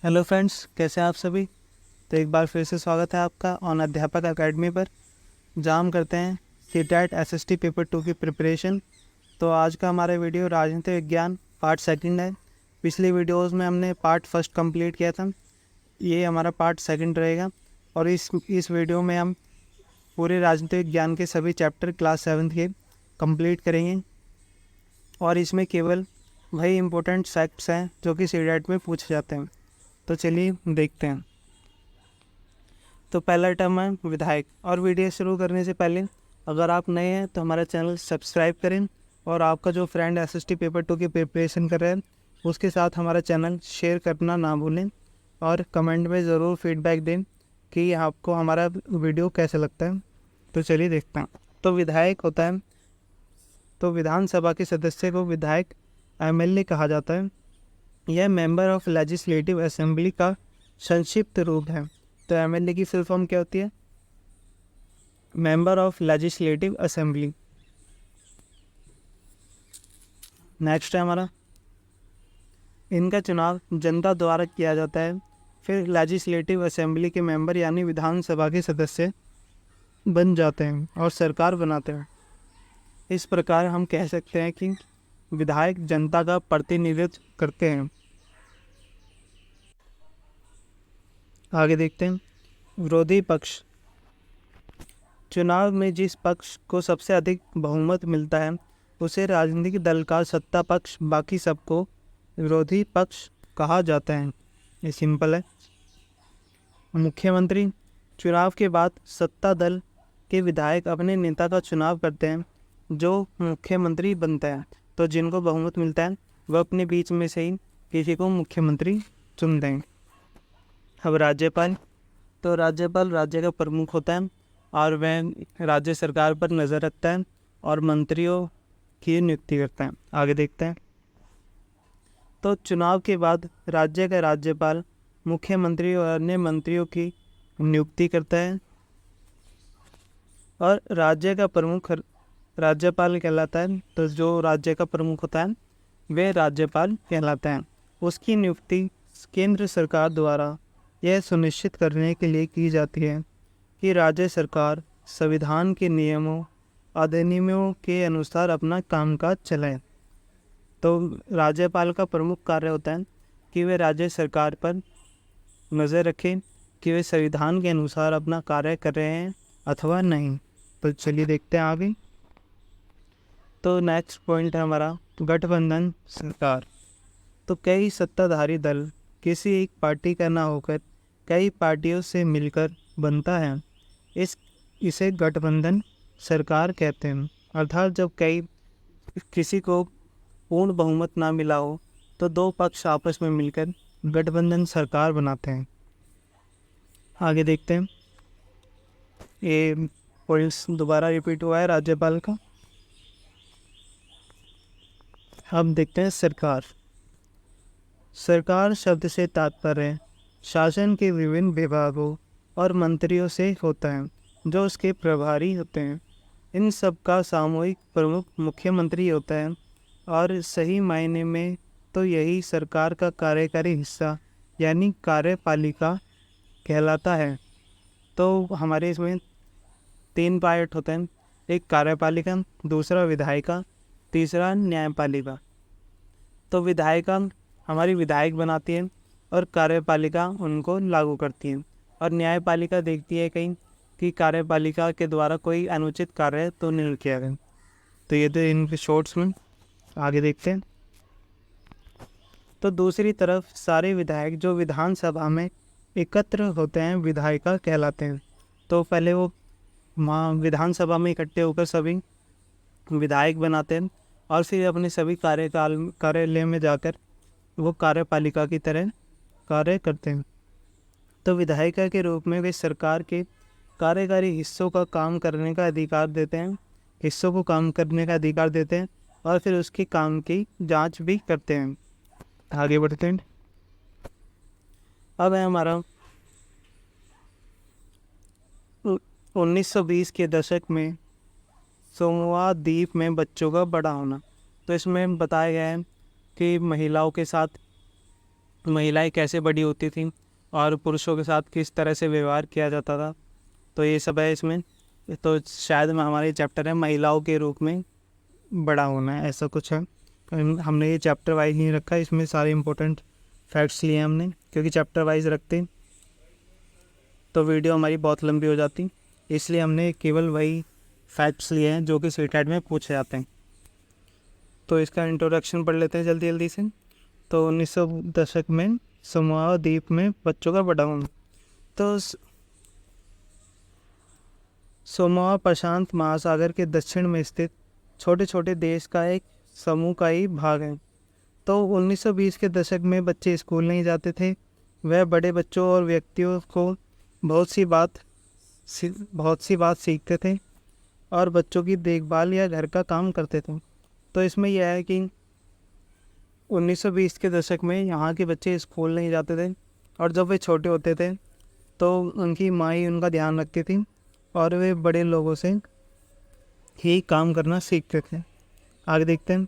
Hello friends, कैसे हैं आप सभी। तो एक बार फिर से स्वागत है आपका ऑन अध्यापक एकेडमी पर, जहाँ हम करते हैं सीटेट एसएसटी पेपर 2 की प्रिपरेशन। तो आज का हमारा वीडियो राजनीति विज्ञान पार्ट सेकंड है। पिछली वीडियोस में हमने पार्ट फर्स्ट कंप्लीट किया था, ये हमारा पार्ट सेकंड रहेगा। और इस वीडियो में हम पूरे राजनीति विज्ञान के सभी चैप्टर क्लास 7th के कंप्लीट करेंगे। और इसमें केवल वही इम्पोर्टेंट फैक्ट्स हैं जो कि सीटेट में पूछे जाते हैं। तो चलिए देखते हैं। तो पहला टर्म है विधायक। और वीडियो शुरू करने से पहले अगर आप नए हैं तो हमारा चैनल सब्सक्राइब करें, और आपका जो फ्रेंड एसएसटी पेपर 2 की प्रिपरेशन कर रहे हैं उसके साथ हमारा चैनल शेयर करना ना भूलें, और कमेंट में ज़रूर फीडबैक दें कि आपको हमारा वीडियो कैसे लगता है। तो चलिए देखते हैं। तो विधायक होता है, तो विधानसभा के सदस्य को विधायक एमएलए कहा जाता है। यह मेंबर ऑफ लेजिस्लेटिव असेंबली का संक्षिप्त रूप है। तो एमएलए की फुल फॉर्म क्या होती है? Member of legislative assembly. Next है हमारा, इनका चुनाव जनता द्वारा किया जाता है। फिर लेजिस्लेटिव असेंबली के मेंबर यानी विधानसभा के सदस्य बन जाते हैं और सरकार बनाते हैं। इस प्रकार हम कह सकते हैं कि विधायक जनता का प्रतिनिधित्व करते हैं। आगे देखते हैं। विरोधी पक्ष। चुनाव में जिस पक्ष को सबसे अधिक बहुमत मिलता है उसे राजनीतिक दल का सत्ता पक्ष, बाकी सबको विरोधी पक्ष कहा जाता है। ये सिंपल है। मुख्यमंत्री। चुनाव के बाद सत्ता दल के विधायक अपने नेता का चुनाव करते हैं जो मुख्यमंत्री बनता है। तो जिनको बहुमत मिलता है वह अपने बीच में से ही किसी को मुख्यमंत्री चुन देंगे। अब राज्यपाल। तो राज्यपाल राज्य का प्रमुख होता है और वह राज्य सरकार पर नज़र रखता है और मंत्रियों की नियुक्ति करता है। आगे देखते हैं। तो चुनाव के बाद राज्य का राज्यपाल मुख्यमंत्री और अन्य मंत्रियों की नियुक्ति करता है, और राज्य का प्रमुख राज्यपाल कहलाता है। तो जो राज्य का प्रमुख होता है वह राज्यपाल कहलाता है। उसकी नियुक्ति केंद्र सरकार द्वारा यह सुनिश्चित करने के लिए की जाती है कि राज्य सरकार संविधान के नियमों अधिनियमों के अनुसार अपना कामकाज चलाए। तो राज्यपाल का प्रमुख कार्य होता है कि वे राज्य सरकार पर नज़र रखें कि वे संविधान के अनुसार अपना कार्य कर रहे हैं अथवा नहीं। तो चलिए देखते हैं आगे। तो नेक्स्ट पॉइंट है हमारा गठबंधन सरकार। तो कई सत्ताधारी दल किसी एक पार्टी का ना होकर कई पार्टियों से मिलकर बनता है। इसे गठबंधन सरकार कहते हैं। अर्थात जब किसी को पूर्ण बहुमत ना मिला हो तो दो पक्ष आपस में मिलकर गठबंधन सरकार बनाते हैं। आगे देखते हैं। ये पॉइंट्स दोबारा रिपीट हुआ है राज्यपाल का। अब देखते हैं सरकार। सरकार शब्द से तात्पर्य शासन के विभिन्न विभागों और मंत्रियों से होता है जो उसके प्रभारी होते हैं। इन सब का सामूहिक प्रमुख मुख्यमंत्री होता है, और सही मायने में तो यही सरकार का कार्यकारी हिस्सा यानी कार्यपालिका कहलाता है। तो हमारे इसमें 3 पार्ट होते हैं, एक कार्यपालिका, दूसरा विधायिका, तीसरा न्यायपालिका। तो विधायिका हमारी विधायक बनाती है और कार्यपालिका उनको लागू करती है, और न्यायपालिका देखती है कहीं कि कार्यपालिका के द्वारा कोई अनुचित कार्य तो नहीं किया गया। तो ये तो इनके शॉर्ट्स में। आगे देखते हैं। तो दूसरी तरफ सारे विधायक जो विधानसभा में एकत्र होते हैं विधायिका कहलाते हैं। तो पहले वो विधानसभा में इकट्ठे होकर सभी विधायक बनाते हैं, और फिर अपने सभी कार्यालय में जाकर वो कार्यपालिका की तरह कार्य करते हैं। तो विधायिका के रूप में वे सरकार के कार्यकारी हिस्सों को काम करने का अधिकार देते हैं, और फिर उसके काम की जांच भी करते हैं। आगे बढ़ते हैं। अब है हमारा 1920 के दशक में सोमवा द्वीप में बच्चों का बड़ा होना। तो इसमें बताया गया है कि महिलाओं के साथ महिलाएं कैसे बड़ी होती थी और पुरुषों के साथ किस तरह से व्यवहार किया जाता था, तो ये सब है इसमें। तो शायद हमारे चैप्टर है महिलाओं के रूप में बड़ा होना है, ऐसा कुछ है। हमने ये चैप्टर वाइज नहीं रखा, इसमें सारे इंपॉर्टेंट फैक्ट्स लिए हमने, क्योंकि चैप्टर वाइज रखते तो वीडियो हमारी बहुत लंबी हो जाती, इसलिए हमने केवल वही फैक्ट्स लिए हैं जो कि सीटेट में पूछे जाते हैं। तो इसका इंट्रोडक्शन पढ़ लेते हैं जल्दी जल्दी से। तो 1900 दशक में समोआ द्वीप में बच्चों का बड़ा होना। तो समोआ प्रशांत महासागर के दक्षिण में स्थित छोटे छोटे देश का एक समूह का ही भाग है। तो 1920 के दशक में बच्चे स्कूल नहीं जाते थे। वह बड़े बच्चों और व्यक्तियों को बहुत सी बात सीखते थे और बच्चों की देखभाल या घर का काम करते थे। तो इसमें यह है कि 1920 के दशक में यहाँ के बच्चे स्कूल नहीं जाते थे और जब वे छोटे होते थे तो उनकी माँ ही उनका ध्यान रखती थी और वे बड़े लोगों से ही काम करना सीखते थे। आगे देखते हैं।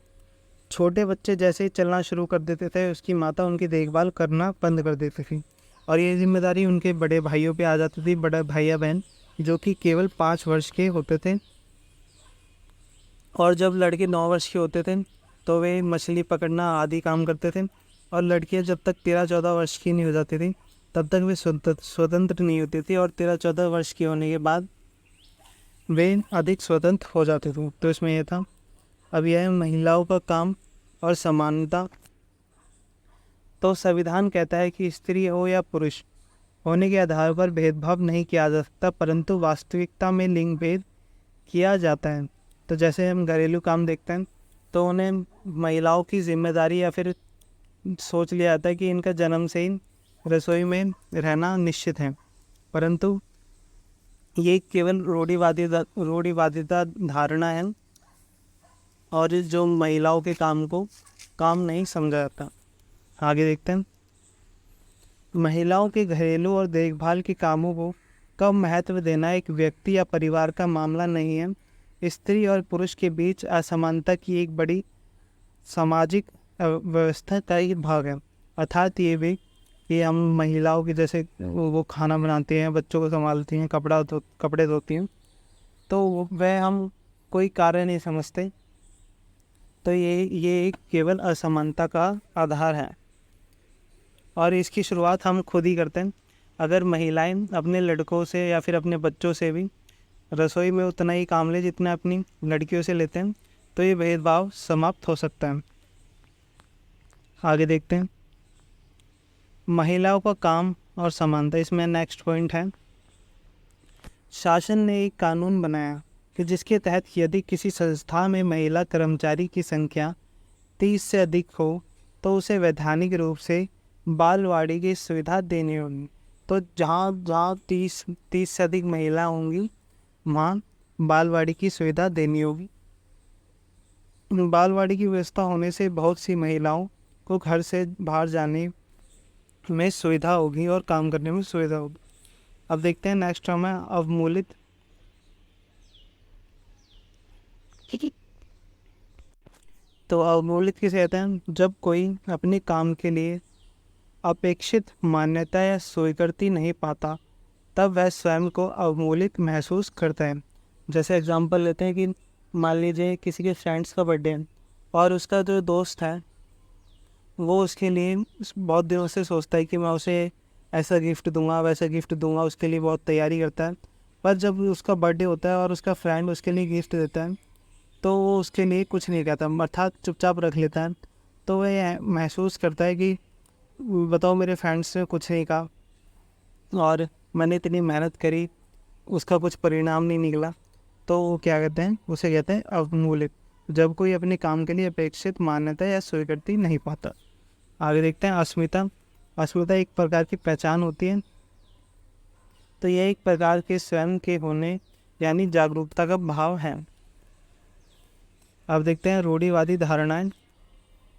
छोटे बच्चे जैसे ही चलना शुरू कर देते थे उसकी माता उनकी देखभाल करना बंद कर देती थी और ये जिम्मेदारी उनके बड़े भाइयों पे आ जाती थी, बड़े भैया बहन जो कि केवल 5 वर्ष के होते थे। और जब लड़के 9 वर्ष के होते थे तो वे मछली पकड़ना आदि काम करते थे और लड़कियां जब तक 13-14 वर्ष की नहीं हो जाती थी तब तक वे स्वतंत्र नहीं होती थी और 13-14 वर्ष की होने के बाद वे अधिक स्वतंत्र हो जाते थे। तो इसमें यह था। अब यह है महिलाओं का काम और समानता। तो संविधान कहता है कि स्त्री हो या पुरुष होने के आधार पर भेदभाव नहीं किया जा सकता, परंतु वास्तविकता में लिंग भेद किया जाता है। तो जैसे हम घरेलू काम देखते हैं तो उन्हें महिलाओं की जिम्मेदारी या फिर सोच लिया जाता है कि इनका जन्म से ही रसोई में रहना निश्चित है, परंतु ये केवल रूढ़िवादिता धारणा है और जो महिलाओं के काम को काम नहीं समझा जाता। आगे देखते हैं। महिलाओं के घरेलू और देखभाल के कामों को कम महत्व देना एक व्यक्ति या परिवार का मामला नहीं है। स्त्री और पुरुष के बीच असमानता की एक बड़ी सामाजिक व्यवस्था का एक भाग है। अर्थात ये भी कि हम महिलाओं की जैसे वो खाना बनाती हैं, बच्चों को संभालती हैं, कपड़े धोती हैं, तो वह हम कोई कार्य नहीं समझते। तो ये एक केवल असमानता का आधार है और इसकी शुरुआत हम खुद ही करते हैं। अगर महिलाएं अपने लड़कों से या फिर अपने बच्चों से भी रसोई में उतना ही काम ले जितना अपनी लड़कियों से लेते हैं तो ये भेदभाव समाप्त हो सकता है। आगे देखते हैं। महिलाओं का काम और समानता, इसमें नेक्स्ट पॉइंट है। शासन ने एक कानून बनाया कि जिसके तहत यदि किसी संस्था में महिला कर्मचारी की संख्या 30 से अधिक हो तो उसे वैधानिक रूप से बालवाड़ी की सुविधा देनी होगी। तो जहाँ 30 से अधिक महिला होंगी वहाँ बालवाड़ी की सुविधा देनी होगी। बालवाड़ी की व्यवस्था होने से बहुत सी महिलाओं को घर से बाहर जाने में सुविधा होगी और काम करने में सुविधा होगी। अब देखते हैं नेक्स्ट टर्म है अवमूलित। तो अवमूलित किसे कहते हैं? जब कोई अपने काम के लिए अपेक्षित मान्यता या स्वीकृति नहीं पाता तब वह स्वयं को अवमूलित महसूस करता है। जैसे एग्जांपल लेते हैं कि मान लीजिए किसी के फ्रेंड्स का बर्थडे है और उसका जो दोस्त है वो उसके लिए बहुत दिनों से सोचता है कि मैं उसे ऐसा गिफ्ट दूंगा वैसा गिफ्ट दूंगा, उसके लिए बहुत तैयारी करता है, पर जब उसका बर्थडे होता है और उसका फ्रेंड उसके लिए गिफ्ट देता है तो वो उसके लिए कुछ नहीं कहता, अर्थात चुपचाप रख लेता है। तो वह महसूस करता है कि बताओ मेरे फ्रेंड्स ने कुछ नहीं कहा और मैंने इतनी मेहनत करी, उसका कुछ परिणाम नहीं निकला। तो वो क्या कहते हैं? उसे कहते हैं अवमूलित, जब कोई अपने काम के लिए अपेक्षित मान्यता या स्वीकृति नहीं पाता। आगे देखते हैं अस्मिता। अस्मिता एक प्रकार की पहचान होती है। तो यह एक प्रकार के स्वयं के होने यानी जागरूकता का भाव है। अब देखते हैं रूढ़िवादी धारणाएं।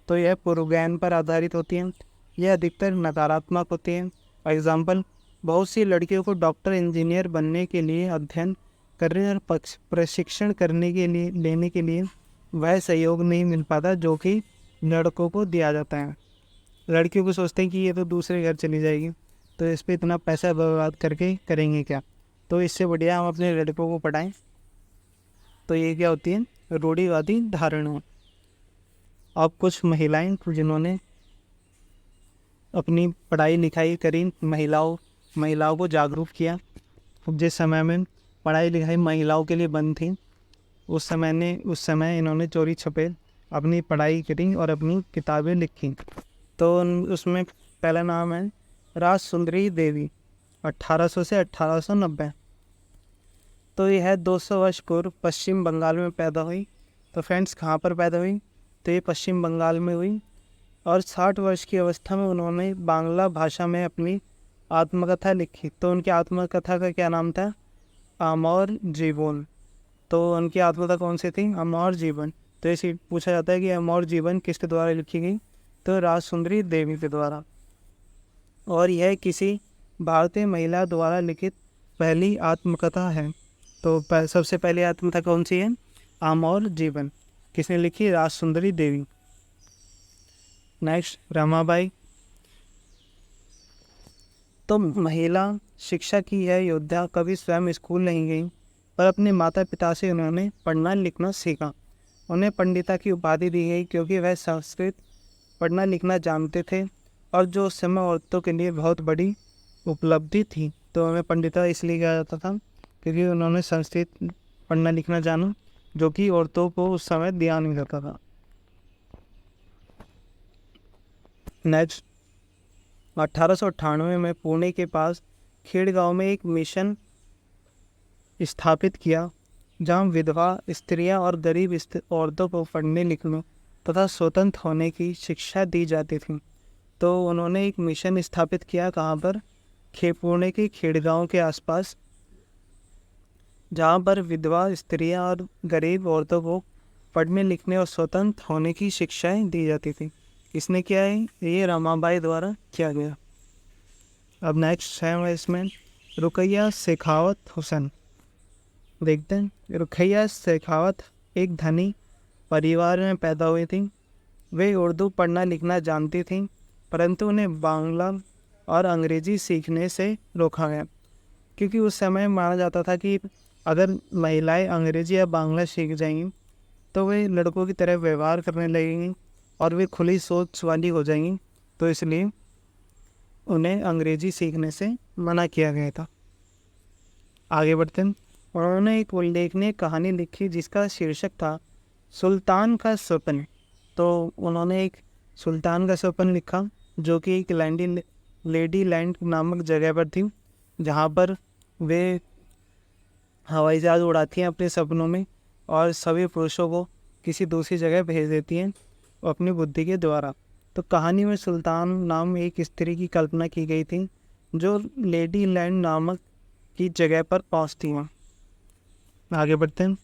तो यह पूर्वज्ञान पर आधारित होती हैं। यह अधिकतर नकारात्मक होती हैं। फॉर एग्जाम्पल, बहुत सी लड़कियों को डॉक्टर इंजीनियर बनने के लिए अध्ययन करने और प्रशिक्षण लेने के लिए वह सहयोग नहीं मिल पाता जो कि लड़कों को दिया जाता है। लड़कियों को सोचते हैं कि ये तो दूसरे घर चली जाएगी, तो इस पर इतना पैसा बर्बाद करके करेंगे क्या, तो इससे बढ़िया हम अपने लड़कों को पढ़ाएं। तो ये क्या होती है, रूढ़िवादी धारणा। अब कुछ महिलाएं जिन्होंने अपनी पढ़ाई लिखाई करी, महिलाओं को जागरूक किया। जिस समय में पढ़ाई लिखाई महिलाओं के लिए बंद थी, उस समय इन्होंने चोरी छुपे अपनी पढ़ाई करी और अपनी किताबें लिखी। तो उसमें पहला नाम है राजसुंदरी देवी, 1800 से 1890। तो यह 200 वर्ष पूर्व पश्चिम बंगाल में पैदा हुई। तो फ्रेंड्स, कहाँ पर पैदा हुई, तो ये पश्चिम बंगाल में हुई। और 60 वर्ष की अवस्था में उन्होंने बांग्ला भाषा में अपनी आत्मकथा लिखी। तो उनकी आत्मकथा का क्या नाम था, अमर जीवन। तो उनकी आत्मकथा कौन सी थी, अमर जीवन। तो इसे पूछा जाता है कि अमर जीवन किसके द्वारा लिखी गई, तो राजसुंदरी देवी के द्वारा। और यह किसी भारतीय महिला द्वारा लिखित पहली आत्मकथा है। तो सबसे पहली आत्मकथा कौन सी है, अमर जीवन, किसने लिखी, राजसुंदरी देवी। नेक्स्ट, रमाबाई। तो महिला शिक्षा की यह योद्धा कभी स्वयं स्कूल नहीं गई, पर अपने माता पिता से उन्होंने पढ़ना लिखना सीखा। उन्हें पंडिता की उपाधि दी गई क्योंकि वह संस्कृत पढ़ना लिखना जानते थे, और जो उस समय औरतों के लिए बहुत बड़ी उपलब्धि थी। तो हमें पंडिता इसलिए कहा जाता था क्योंकि उन्होंने संस्कृत पढ़ना लिखना जाना, जो कि औरतों को उस समय दिया नहीं जाता था। नेक्स्ट, 1898 में पुणे के पास खेड़ गांव में एक मिशन स्थापित किया, जहां विधवा स्त्रियां और गरीब औरतों को पढ़ने लिखने तथा स्वतंत्र होने की शिक्षा दी जाती थी। तो उन्होंने एक मिशन स्थापित किया, कहाँ पर, पुणे के खेड़ गांव के आसपास, जहाँ पर विधवा स्त्रियां और गरीब औरतों को पढ़ने लिखने और स्वतंत्र होने की शिक्षाएं दी जाती थी। इसने किया है, ये रमाबाई द्वारा किया गया। अब नेक्स्ट है इसमें रुकैया शेखावत हुसैन। देखते हैं, रुकैया शेखावत एक धनी परिवार में पैदा हुई थी। वे उर्दू पढ़ना लिखना जानती थीं, परंतु उन्हें बांग्ला और अंग्रेज़ी सीखने से रोका गया, क्योंकि उस समय माना जाता था कि अगर महिलाएं अंग्रेज़ी या बांग्ला सीख जाएंगी तो वे लड़कों की तरह व्यवहार करने लगेंगी और वे खुली सोच वाली हो जाएंगी। तो इसलिए उन्हें अंग्रेज़ी सीखने से मना किया गया था। आगे बढ़ते हैं। उन्होंने एक उल्लेखनीय कहानी लिखी जिसका शीर्षक था सुल्तान का स्वप्न। तो उन्होंने एक सुल्तान का स्वप्न लिखा, जो कि एक लेडी लैंड नामक जगह पर थी, जहाँ पर वे हवाई जहाज़ उड़ाती हैं अपने सपनों में और सभी पुरुषों को किसी दूसरी जगह भेज देती हैं अपनी बुद्धि के द्वारा। तो कहानी में सुल्तान नाम एक स्त्री की कल्पना की गई थी, जो लेडी लैंड नामक की जगह पर पहुंचती हैं। आगे बढ़ते हैं।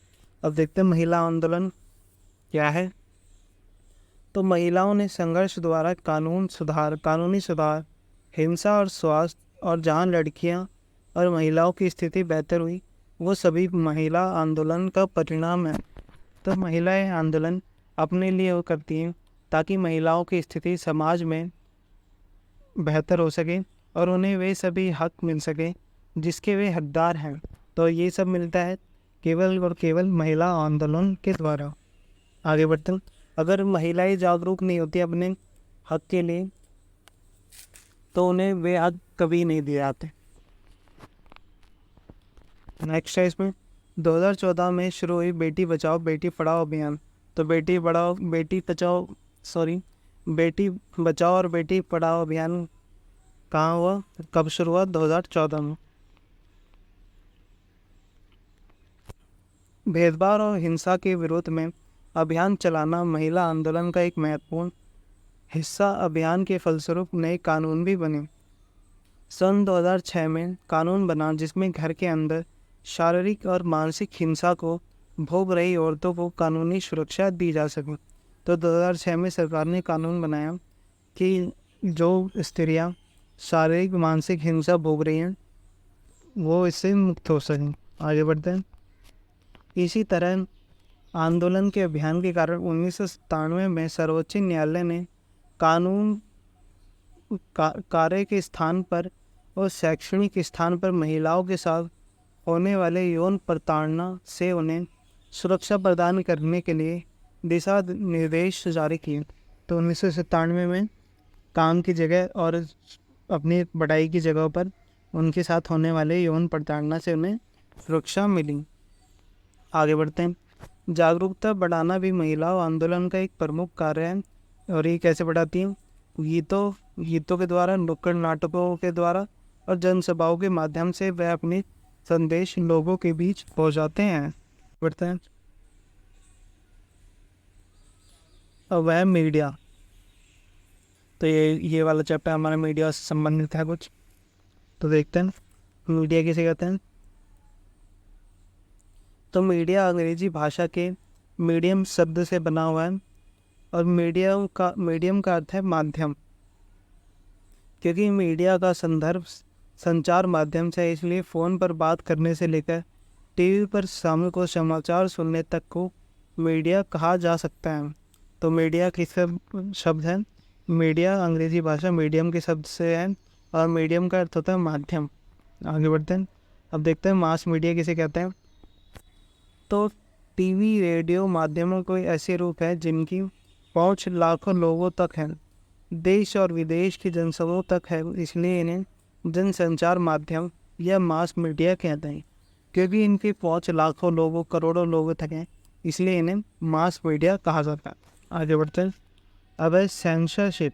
अब देखते हैं महिला आंदोलन क्या है। तो महिलाओं ने संघर्ष द्वारा कानूनी सुधार, हिंसा और स्वास्थ्य, और जहां लड़कियां और महिलाओं की स्थिति बेहतर हुई, वो सभी महिला आंदोलन का परिणाम है। तो महिलाएं आंदोलन अपने लिए वो करती हैं ताकि महिलाओं की स्थिति समाज में बेहतर हो सके और उन्हें वे सभी हक मिल सके जिसके वे हकदार हैं। तो ये सब मिलता है केवल और केवल महिला आंदोलन के द्वारा। आगे बढ़ते हैं। अगर महिलाएं जागरूक नहीं होती अपने हक के लिए, तो उन्हें वे हक कभी नहीं दिए जाते। नेक्स्ट है इसमें 2014 में शुरू हुई बेटी बचाओ बेटी पढ़ाओ अभियान। तो बेटी बचाओ और बेटी पढ़ाओ अभियान कहाँ हुआ, कब शुरू हुआ, 2014 में। भेदभाव और हिंसा के विरोध में अभियान चलाना महिला आंदोलन का एक महत्वपूर्ण हिस्सा। अभियान के फलस्वरूप नए कानून भी बने। सन 2006 में कानून बना जिसमें घर के अंदर शारीरिक और मानसिक हिंसा को भोग रही औरतों को कानूनी सुरक्षा दी जा सके। तो 2006 में सरकार ने कानून बनाया कि जो स्त्रियां शारीरिक मानसिक हिंसा भोग रही हैं वो इससे मुक्त हो सकें। आगे बढ़ते हैं। इसी तरह आंदोलन के अभियान के कारण 1997 में सर्वोच्च न्यायालय ने कानून कार्य के स्थान पर और शैक्षणिक स्थान पर महिलाओं के साथ होने वाले यौन प्रताड़ना से उन्हें सुरक्षा प्रदान करने के लिए दिशा निर्देश जारी किए। तो 1997 में काम की जगह और अपनी पढ़ाई की जगह पर उनके साथ होने वाले यौन प्रताड़ना से उन्हें सुरक्षा मिली। आगे बढ़ते हैं। जागरूकता बढ़ाना भी महिलाओं आंदोलन का एक प्रमुख कार्य है। और ये कैसे बढ़ाती हैं? गीतों के द्वारा, नुक्कड़ नाटकों के द्वारा और जनसभाओं के माध्यम से वह अपने संदेश लोगों के बीच पहुंचाते हैं। बढ़ते हैं। और वह मीडिया, तो ये वाला चैप्टर हमारा मीडिया से संबंधित है कुछ। तो देखते हैं मीडिया किसे कहते हैं। तो मीडिया अंग्रेजी भाषा के मीडियम शब्द से बना हुआ है और मीडियम का अर्थ है माध्यम, क्योंकि मीडिया का संदर्भ संचार माध्यम से, इसलिए फ़ोन पर बात करने से लेकर टीवी पर सामने को समाचार सुनने तक को मीडिया कहा जा सकता है। तो मीडिया किसका शब्द है? मीडिया अंग्रेजी भाषा मीडियम के शब्द से है और मीडियम का अर्थ होता है माध्यम। आगे बढ़ते हैं। अब देखते हैं मास मीडिया किसे कहते हैं। तो टीवी, रेडियो माध्यमों कोई ऐसे रूप है जिनकी पहुंच लाखों लोगों तक है, देश और विदेश के जनसमूह तक है, इसलिए इन्हें जनसंचार माध्यम या मास मीडिया कहते हैं। क्योंकि इनकी पहुंच लाखों लोगों, करोड़ों लोगों तक है, इसलिए इन्हें मास मीडिया कहा जाता है। आगे बढ़ते हैं। अब है सेंसरशिप।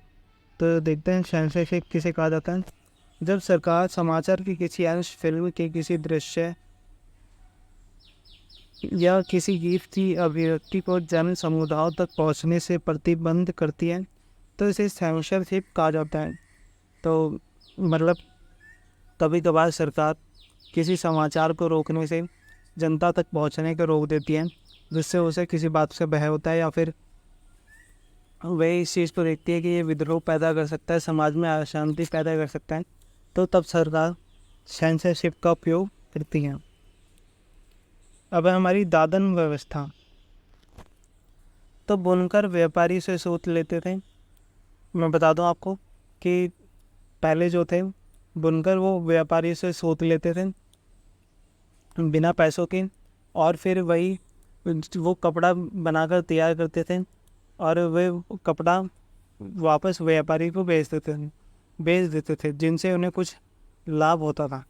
तो देखते हैं सेंसरशिप किसे कहा जाता है। जब सरकार समाचार के किसी अंश, फिल्म के किसी दृश्य या किसी गीत की अभिव्यक्ति को जन समुदायों तक पहुंचने से प्रतिबंध करती है तो इसे सेंसरशिप कहा जाता है। तो मतलब कभी कभार सरकार किसी समाचार को रोकने से जनता तक पहुंचने को रोक देती है, जिससे उसे किसी बात से भय होता है या फिर वह इस चीज़ को देखती है कि ये विद्रोह पैदा कर सकता है, समाज में अशांति पैदा कर सकता है, तो तब सरकार सेंसरशिप का उपयोग करती है। अब है हमारी दादन व्यवस्था। तो बुनकर व्यापारी से सूत लेते थे। मैं बता दूं आपको कि पहले जो थे बुनकर, वो व्यापारी से सूत लेते थे बिना पैसों के, और फिर वही वो कपड़ा बनाकर तैयार करते थे और वे कपड़ा वापस व्यापारी को बेच देते थे, जिनसे उन्हें कुछ लाभ होता था।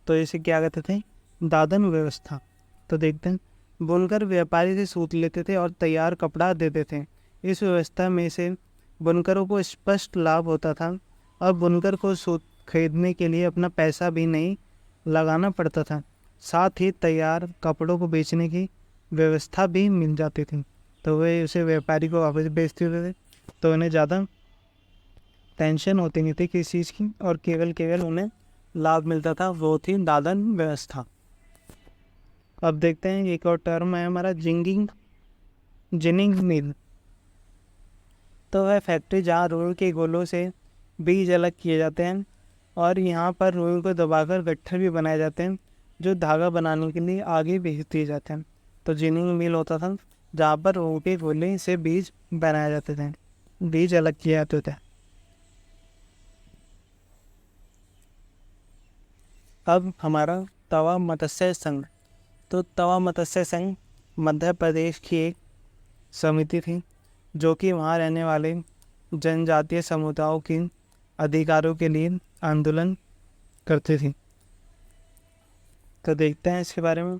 तो इसे क्या कहते थे? दादन व्यवस्था। तो देखते हैं। बुनकर व्यापारी से सूत लेते थे और तैयार कपड़ा देते थे। इस व्यवस्था में से बुनकरों को स्पष्ट लाभ होता था और बुनकर को सूत खरीदने के लिए अपना पैसा भी नहीं लगाना पड़ता था। साथ ही तैयार कपड़ों को बेचने की व्यवस्था भी मिल जाती थी। तो वे उसे व्यापारी को वापस बेचते होते थे, तो उन्हें ज़्यादा टेंशन होती नहीं थी किसी चीज़ की और केवल उन्हें लाभ मिलता था। वो थी दादन व्यवस्था। अब देखते हैं एक और टर्म है हमारा जिनिंग मिल। तो वह फैक्ट्री जहाँ रुई के गोलों से बीज अलग किए जाते हैं और यहाँ पर रुई को दबाकर गट्ठर भी बनाए जाते हैं जो धागा बनाने के लिए आगे भेज दिए जाते हैं। तो जिनिंग मिल होता था जहाँ पर रुई के गोले से बीज बनाए जाते थे, बीज अलग किए जाते थे। अब हमारा तवा मत्स्य संघ। तो तवा मत्स्य संघ मध्य प्रदेश की एक समिति थी जो कि वहाँ रहने वाले जनजातीय समुदायों के अधिकारों के लिए आंदोलन करती थी। तो देखते हैं इसके बारे में।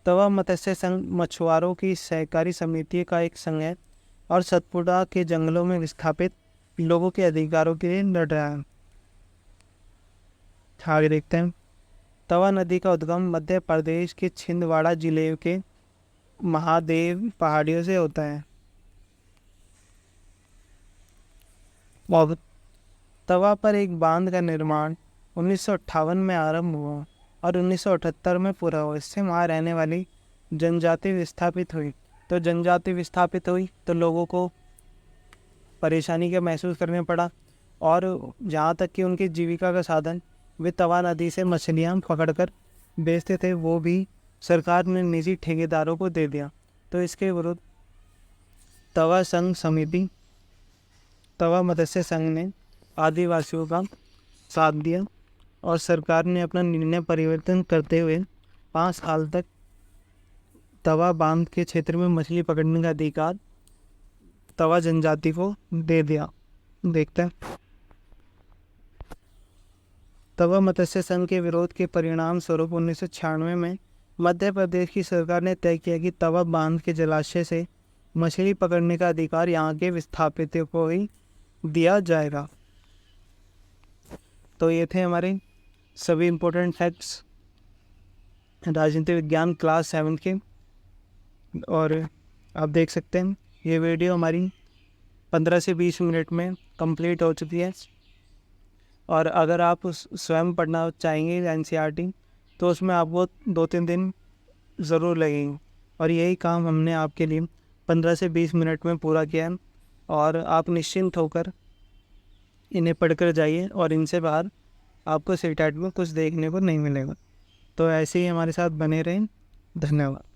तवा मत्स्य संघ मछुआरों की सहकारी समिति का एक संघ है और सतपुड़ा के जंगलों में विस्थापित लोगों के अधिकारों के लिए लड़ रहा है। आगे देखते हैं। तवा नदी का उद्गम मध्य प्रदेश के छिंदवाड़ा जिले के महादेव पहाड़ियों से होता है। तवा पर एक बांध का निर्माण 1958 में आरंभ हुआ और 1978 में पूरा हुआ। इससे वहाँ रहने वाली जनजाति विस्थापित हुई। तो जनजाति विस्थापित हुई तो लोगों को परेशानी का महसूस करने पड़ा और जहाँ तक कि उनकी जीविका का साधन वे तवा नदी से मछलियाँ पकड़कर बेचते थे, वो भी सरकार ने निजी ठेकेदारों को दे दिया। तो इसके विरुद्ध तवा संघ समिति तवा मत्स्य संघ ने आदिवासियों का साथ दिया और सरकार ने अपना निर्णय परिवर्तन करते हुए 5 साल तक तवा बांध के क्षेत्र में मछली पकड़ने का अधिकार तवा जनजाति को दे दिया। देखते हैं। तवा मत्स्य संघ के विरोध के परिणाम स्वरूप 1996 में मध्य प्रदेश की सरकार ने तय किया कि तवा बांध के जलाशय से मछली पकड़ने का अधिकार यहाँ के विस्थापितों को ही दिया जाएगा। तो ये थे हमारे सभी इम्पोर्टेंट फैक्ट्स राजनीति विज्ञान क्लास 7 के। और आप देख सकते हैं ये वीडियो हमारी 15 से 20 मिनट में कंप्लीट हो चुकी है। और अगर आप स्वयं पढ़ना चाहेंगे एनसीईआरटी तो उसमें आपको 2-3 दिन ज़रूर लगेंगे। और यही काम हमने आपके लिए 15 से 20 मिनट में पूरा किया है। और आप निश्चिंत होकर इन्हें पढ़कर जाइए और इनसे बाहर आपको सीटेट में कुछ देखने को नहीं मिलेगा। तो ऐसे ही हमारे साथ बने रहें। धन्यवाद।